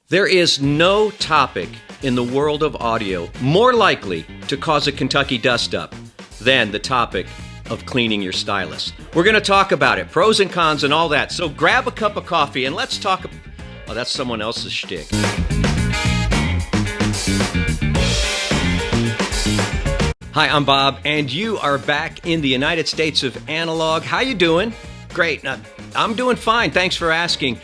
There is no topic in the world of audio more likely to cause a Kentucky dust-up than the topic of cleaning your stylus. We're going to talk about it, pros and cons and all that. So grab a cup of coffee and let's talk. Oh, that's someone else's shtick. Hi, I'm Bob, and you are back in the United States of Analog. How you doing? Great. I'm doing fine. Thanks for asking.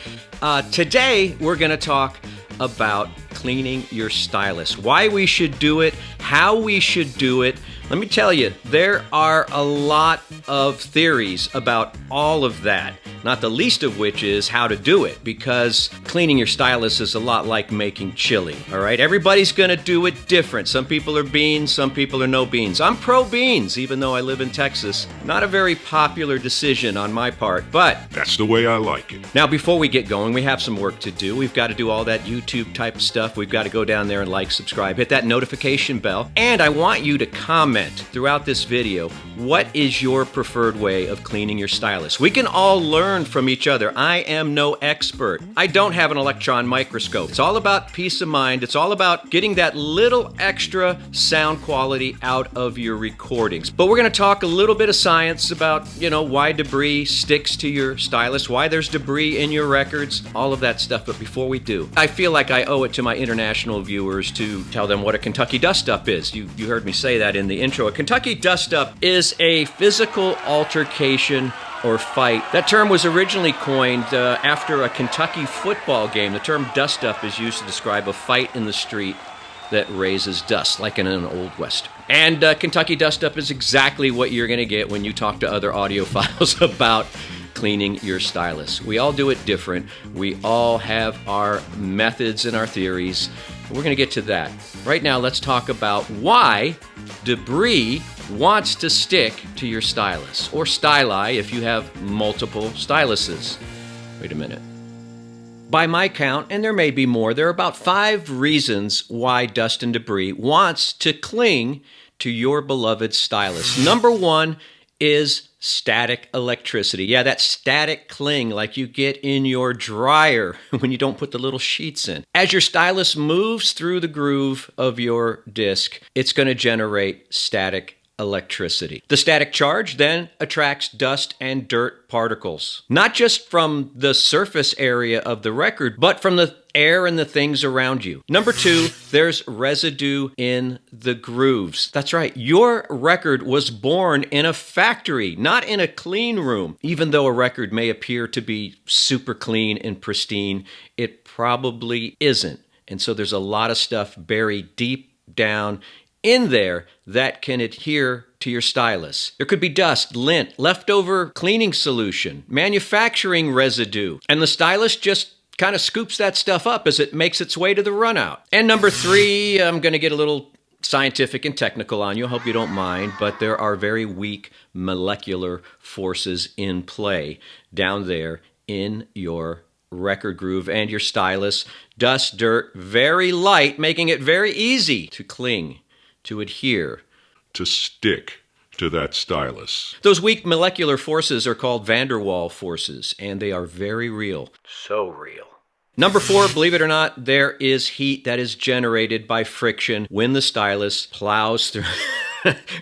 Today, we're going to talk about cleaning your stylus. Why we should do it, how we should do it. Let me tell you, there are a lot of theories about all of that, not the least of which is how to do it, because cleaning your stylus is a lot like making chili, all right? Everybody's gonna do it different. Some people are beans, some people are no beans. I'm pro beans, even though I live in Texas. Not a very popular decision on my part, but that's the way I like it. Now, before we get going, we have some work to do. We've got to do all that YouTube type stuff. We've got to go down there and like, subscribe, hit that notification bell, and I want you to comment throughout this video, what is your preferred way of cleaning your stylus? We can all learn from each other. I am no expert. I don't have an electron microscope. It's all about peace of mind. It's all about getting that little extra sound quality out of your recordings. But we're going to talk a little bit of science about, why debris sticks to your stylus, why there's debris in your records, all of that stuff. But before we do, I feel like I owe it to my international viewers to tell them what a Kentucky dust-up is. You heard me say that in the intro. A Kentucky dust-up is a physical altercation or fight. That term was originally coined after a Kentucky football game. The term dust-up is used to describe a fight in the street that raises dust, like in an old western. And Kentucky dust-up is exactly what you're going to get when you talk to other audiophiles about cleaning your stylus. We all do it different. We all have our methods and our theories. We're going to get to that. Right now, let's talk about why debris wants to stick to your stylus, or styli if you have multiple styluses. Wait a minute. By my count, and there may be more, there are about 5 reasons why dust and debris wants to cling to your beloved stylus. Number 1 is static electricity. Yeah, that static cling like you get in your dryer when you don't put the little sheets in. As your stylus moves through the groove of your disc, it's going to generate static electricity. The static charge then attracts dust and dirt particles, not just from the surface area of the record, but from the air and the things around you. Number 2, there's residue in the grooves. That's right, your record was born in a factory, not in a clean room. Even though a record may appear to be super clean and pristine, it probably isn't. And so there's a lot of stuff buried deep down in there that can adhere to your stylus. There could be dust, lint, leftover cleaning solution, manufacturing residue, and the stylus just kind of scoops that stuff up as it makes its way to the runout. And number 3, I'm going to get a little scientific and technical on you. I hope you don't mind, but there are very weak molecular forces in play down there in your record groove and your stylus. Dust, dirt, very light, making it very easy to cling, to adhere, to stick to that stylus. Those weak molecular forces are called van der Waals forces, and they are very real. So real. Number 4, believe it or not, there is heat that is generated by friction when the stylus plows through.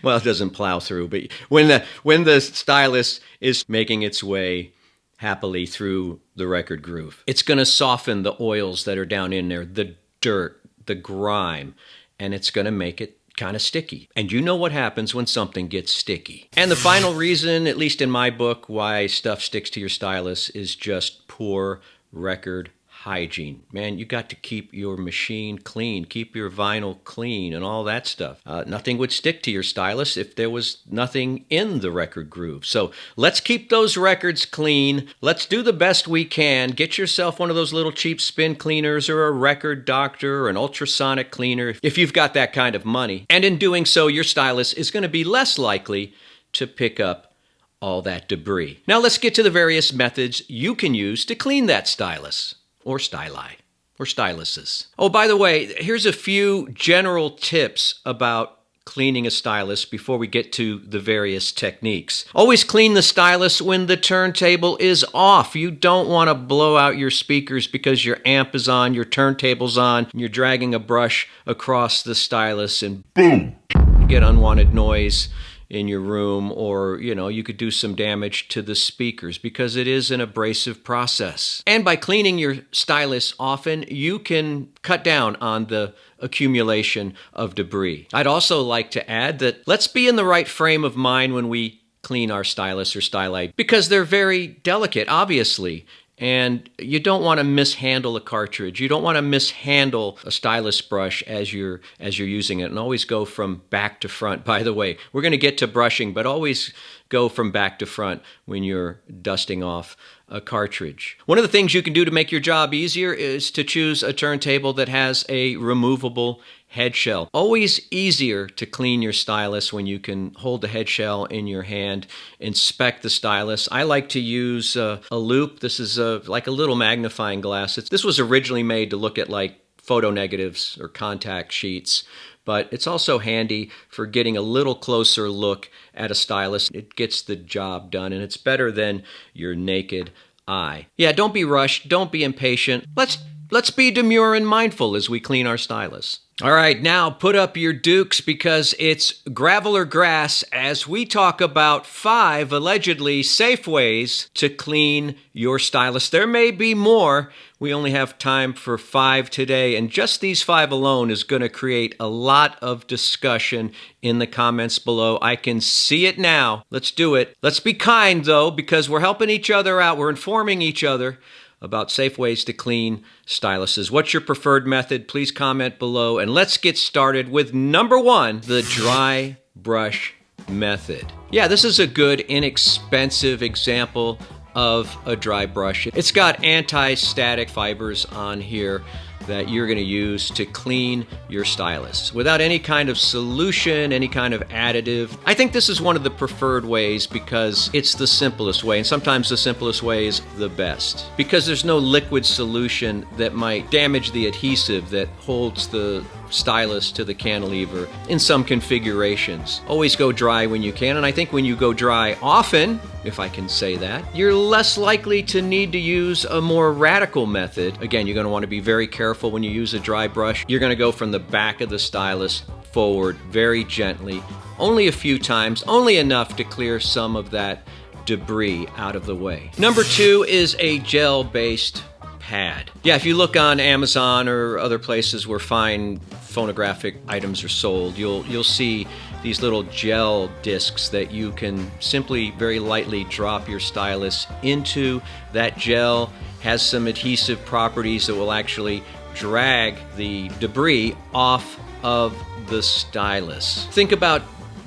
Well, it doesn't plow through, but when the stylus is making its way happily through the record groove, it's going to soften the oils that are down in there, the dirt, the grime, and it's going to make it kind of sticky. And you know what happens when something gets sticky. And the final reason, at least in my book, why stuff sticks to your stylus is just poor record hygiene. Man, you got to keep your machine clean, keep your vinyl clean and all that stuff. Nothing would stick to your stylus if there was nothing in the record groove. So let's keep those records clean. Let's do the best we can. Get yourself one of those little cheap spin cleaners or a record doctor or an ultrasonic cleaner if you've got that kind of money. And in doing so, your stylus is going to be less likely to pick up all that debris. Now let's get to the various methods you can use to clean that stylus. Or styli, or styluses. Oh, by the way, here's a few general tips about cleaning a stylus before we get to the various techniques. Always clean the stylus when the turntable is off. You don't want to blow out your speakers because your amp is on, your turntable's on, and you're dragging a brush across the stylus and boom! You get unwanted noise in your room, or you could do some damage to the speakers because it is an abrasive process. And by cleaning your stylus often, you can cut down on the accumulation of debris. I'd also like to add that let's be in the right frame of mind when we clean our stylus or styli because they're very delicate, obviously. And you don't want to mishandle a cartridge. You don't want to mishandle a stylus brush as you're using it. And always go from back to front. By the way, we're going to get to brushing, but always go from back to front when you're dusting off a cartridge. One of the things you can do to make your job easier is to choose a turntable that has a removable head shell. Always easier to clean your stylus when you can hold the head shell in your hand, inspect the stylus. I like to use a loop. This is like a little magnifying glass. This was originally made to look at like photo negatives or contact sheets, but it's also handy for getting a little closer look at a stylus. It gets the job done, and it's better than your naked eye. Yeah, don't be rushed. Don't be impatient. Let's be demure and mindful as we clean our stylus. All right, now put up your dukes because it's gravel or grass as we talk about 5 allegedly safe ways to clean your stylus. There may be more. We only have time for 5 today, and just these 5 alone is going to create a lot of discussion in the comments below. I can see it now. Let's do it. Let's be kind, though, because we're helping each other out. We're informing each other about safe ways to clean styluses. What's your preferred method? Please comment below. And let's get started with number 1, the dry brush method. Yeah, this is a good, inexpensive example of a dry brush. It's got anti-static fibers on here that you're going to use to clean your stylus without any kind of solution, any kind of additive. I think this is one of the preferred ways because it's the simplest way, and sometimes the simplest way is the best because there's no liquid solution that might damage the adhesive that holds the stylus to the cantilever in some configurations. Always go dry when you can, and I think when you go dry often, if I can say that, you're less likely to need to use a more radical method. Again, you're going to want to be very careful when you use a dry brush. You're going to go from the back of the stylus forward very gently, only a few times, only enough to clear some of that debris out of the way. Number 2 is a gel-based pad. Yeah, if you look on Amazon or other places where fine phonographic items are sold, you'll see these little gel discs that you can simply very lightly drop your stylus into. That gel has some adhesive properties that will actually drag the debris off of the stylus. Think about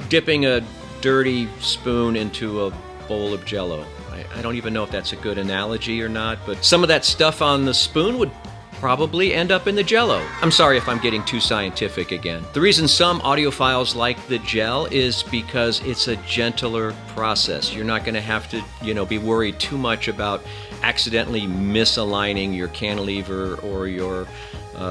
dipping a dirty spoon into a bowl of Jell-O. I don't even know if that's a good analogy or not, but some of that stuff on the spoon would probably end up in the Jell-O. I'm sorry if I'm getting too scientific again. The reason some audiophiles like the gel is because it's a gentler process. You're not going to have to, be worried too much about accidentally misaligning your cantilever or your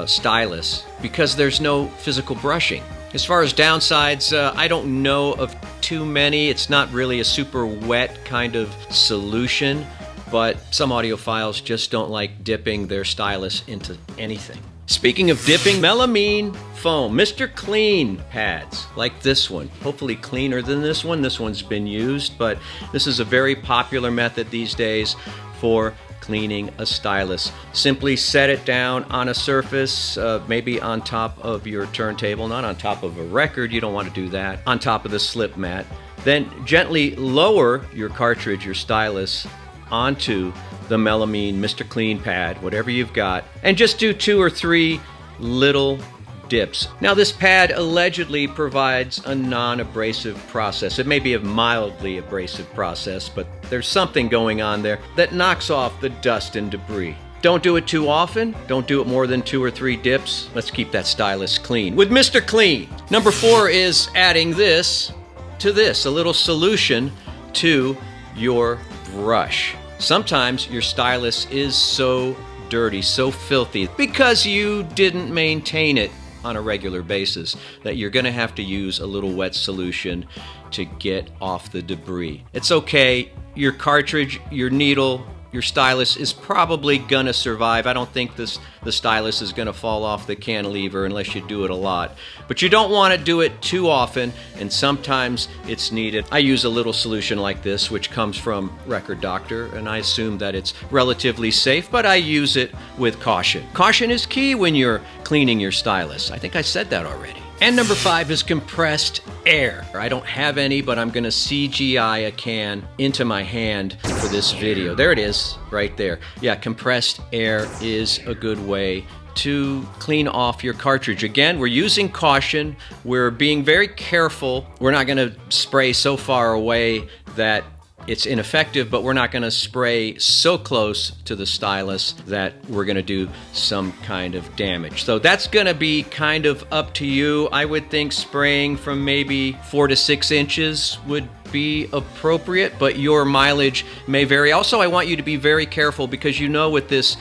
stylus because there's no physical brushing. As far as downsides, I don't know of too many. It's not really a super wet kind of solution, but some audiophiles just don't like dipping their stylus into anything. Speaking of dipping, melamine foam, Mr. Clean pads, like this one. Hopefully cleaner than this one. This one's been used, but this is a very popular method these days for cleaning a stylus. Simply set it down on a surface, maybe on top of your turntable, not on top of a record, you don't want to do that, on top of the slip mat. Then gently lower your cartridge, your stylus, onto the melamine Mr. Clean pad, whatever you've got, and just do 2 or 3 little dips. Now this pad allegedly provides a non-abrasive process. It may be a mildly abrasive process, but there's something going on there that knocks off the dust and debris. Don't do it too often. Don't do it more than 2 or 3 dips. Let's keep that stylus clean with Mr. Clean. Number 4 is adding this to this, a little solution to your brush. Sometimes your stylus is so dirty, so filthy, because you didn't maintain it on a regular basis that you're going to have to use a little wet solution to get off the debris. It's okay. Your cartridge, your needle, your stylus is probably gonna survive. I don't think the stylus is gonna fall off the cantilever unless you do it a lot. But you don't want to do it too often, and sometimes it's needed. I use a little solution like this, which comes from Record Doctor, and I assume that it's relatively safe, but I use it with caution. Caution is key when you're cleaning your stylus. I think I said that already. And number 5 is compressed air. I don't have any, but I'm gonna CGI a can into my hand for this video. There it is, right there. Yeah, compressed air is a good way to clean off your cartridge. Again, we're using caution. We're being very careful. We're not gonna spray so far away that it's ineffective, but we're not going to spray so close to the stylus that we're going to do some kind of damage. So that's going to be kind of up to you. I would think spraying from maybe 4 to 6 inches would be appropriate, but your mileage may vary. Also, I want you to be very careful because you know with this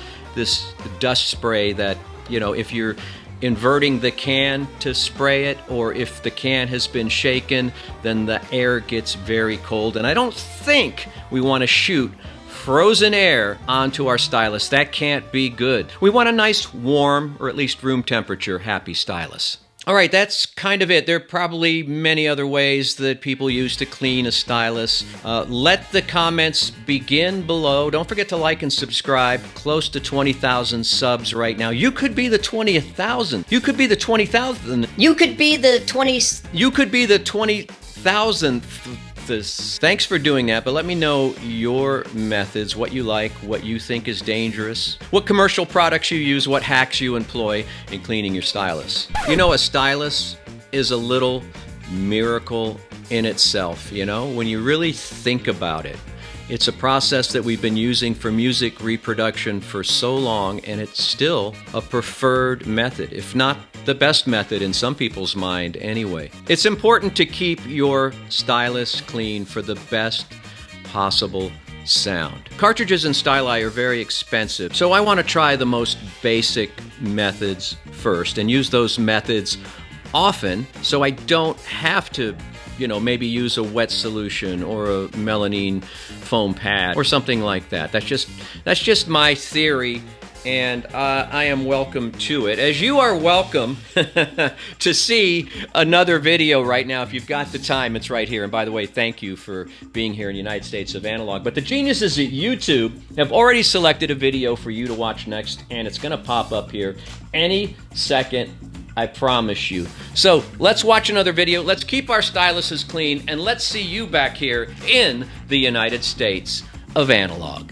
dust spray that, you know, if you're inverting the can to spray it, or if the can has been shaken, then the air gets very cold. And I don't think we want to shoot frozen air onto our stylus. That can't be good. We want a nice warm, or at least room temperature, happy stylus. All right, that's kind of it. There are probably many other ways that people use to clean a stylus. Let the comments begin below. Don't forget to like and subscribe. Close to 20,000 subs right now. You could be the 20,000. You could be the 20,000. You could be the 20. You could be the 20,000th. Thanks for doing that, but let me know your methods, what you like, what you think is dangerous, what commercial products you use, what hacks you employ in cleaning your stylus. You know, a stylus is a little miracle in itself, you know, when you really think about it. It's a process that we've been using for music reproduction for so long, and it's still a preferred method, if not the best method in some people's mind anyway. It's important to keep your stylus clean for the best possible sound. Cartridges and styli are very expensive, so I want to try the most basic methods first and use those methods often so I don't have to, you know, maybe use a wet solution or a melamine foam pad or something like that. That's just my theory, and I am welcome to it, as you are welcome to see another video right now. If you've got the time, it's right here. And by the way, thank you for being here in the United States of Analog. But the geniuses at YouTube have already selected a video for you to watch next, and it's going to pop up here any second, I promise you. So let's watch another video. Let's keep our styluses clean, and let's see you back here in the United States of Analog.